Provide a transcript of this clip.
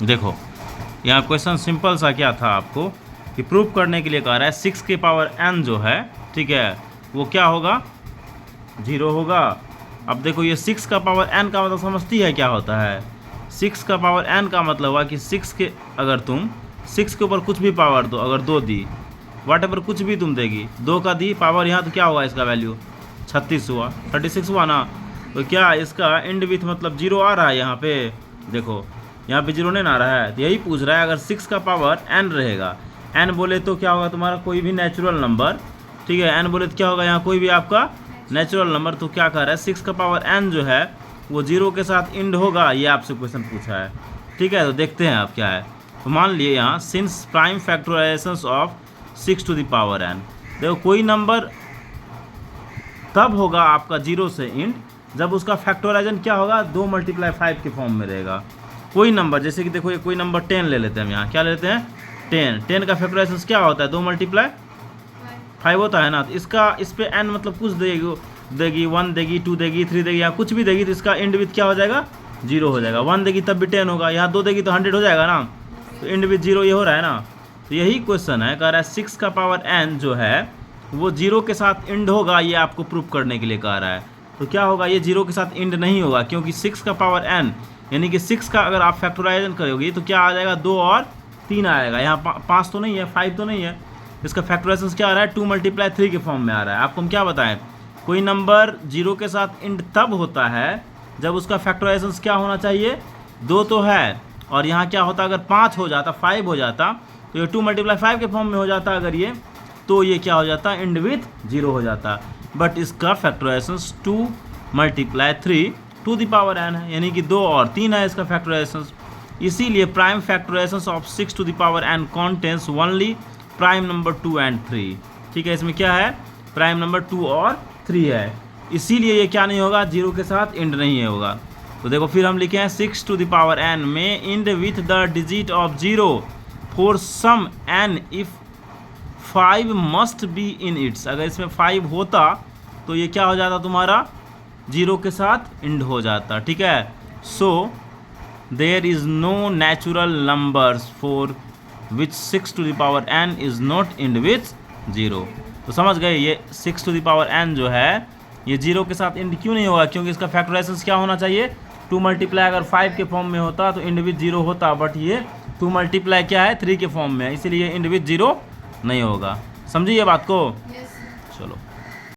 देखो यहाँ question simple सा क्या था आपको कि प्रूफ करने के लिए कह रहा है 6 के पावर n जो है, ठीक है, वो क्या होगा, 0 होगा। अब देखो ये 6 का पावर n का मतलब समझती है क्या होता है, 6 का पावर n का मतलब हुआ कि 6 के अगर तुम 6 के ऊपर कुछ भी पावर दो, अगर 2 दी, वाट एवर कुछ भी तुम देगी, 2 का दी पावर यहाँ, तो क्या हुआ इसका वैल्यू 36 हुआ, 36 हुआ ना। तो क्या इसका एंड विथ मतलब 0 आ रहा है यहाँ पे, देखो यहाँ पे 0 नहीं आ रहा है, तो यही पूछ रहा है अगर 6 का पावर n रहेगा, n बोले तो क्या होगा तुम्हारा कोई भी नेचुरल नंबर, ठीक है, n बोले तो क्या होगा यहाँ कोई भी आपका नेचुरल नंबर, तो क्या कह रहा है 6 का पावर n जो है वो 0 के साथ एंड होगा, ये आपसे क्वेश्चन पूछा है, ठीक है। तो देखते हैं आप क्या है। तो मान लिए यहाँ since prime factorizations of 6 to the power n, देखो कोई नंबर तब होगा आपका 0 से एंड जब उसका फैक्टराइजेशन क्या होगा 2 × 5 के फॉर्म में रहेगा। कोई नंबर जैसे कि देखो ये कोई नंबर 10 ले लेते हैं हम, यहाँ क्या लेते हैं 10 का फैक्टराइजेशन क्या होता है 2 × 5 होता है ना। तो इसका इस पे n मतलब कुछ देगी 1 देगी 2 देगी 3 देगी या कुछ भी देगी, तो इसका एंड विथ क्या हो जाएगा 0 हो जाएगा। 1 देगी तब भी 10 होगा, यहाँ 2 देगी तो 100 हो जाएगा ना, तो एंड विथ 0 ये हो रहा है ना। तो यही क्वेश्चन है, कह रहा है 6 का पावर n जो है वो 0 के साथ एंड होगा, ये आपको प्रूफ करने के लिए कह रहा है। तो क्या होगा ये 0 के साथ एंड नहीं होगा, क्योंकि 6 का पावर n यानी कि 6 का अगर आप फैक्टराइजेशन करोगे तो क्या आ जाएगा 2 और 3 आएगा, यहाँ 5 तो नहीं है 5 तो नहीं है, इसका फैक्टराइजेशन क्या आ रहा है 2 × 3 के फॉर्म में आ रहा है। आपको हम क्या बताएं, कोई नंबर 0 के साथ एंड तब होता है जब उसका फैक्टराइजेशन क्या होना चाहिए 2 तो है, और यहाँ क्या होता अगर 5 हो जाता 5 हो जाता तो ये 2 × 5 के फॉर्म में हो जाता अगर ये, तो ये क्या हो जाता एंड विथ 0 हो जाता। बट इसका factorization 2 × 3 to the power n है, यानी कि 2 और 3 है इसका फैक्टराइजेशन। इसीलिए prime factorization of 6 to the power n contains only prime number 2 and 3, ठीक है। इसमें क्या है प्राइम नंबर 2 और 3 है, इसीलिए ये क्या नहीं होगा 0 के साथ एंड नहीं होगा। तो देखो फिर हम लिखे हैं 6 टू द पावर n में end with the digit of 0 for some n if 5 must be in its. अगर इसमें 5 होता तो ये क्या हो जाता तुम्हारा 0 के साथ एंड हो जाता, ठीक है। So there is no natural numbers for which 6 to the power n is not end with 0। तो समझ गए, ये 6 टू द पावर n जो है ये 0 के साथ एंड क्यों नहीं होगा, क्योंकि इसका फैक्टराइजेशन क्या होना चाहिए 2 × अगर 5 के फॉर्म में होता तो एंड विथ 0 होता, बट ये 2 × क्या है 3 के फॉर्म में है, इसीलिए एंड विथ 0 नहीं होगा। समझिए बात को, Yes. चलो।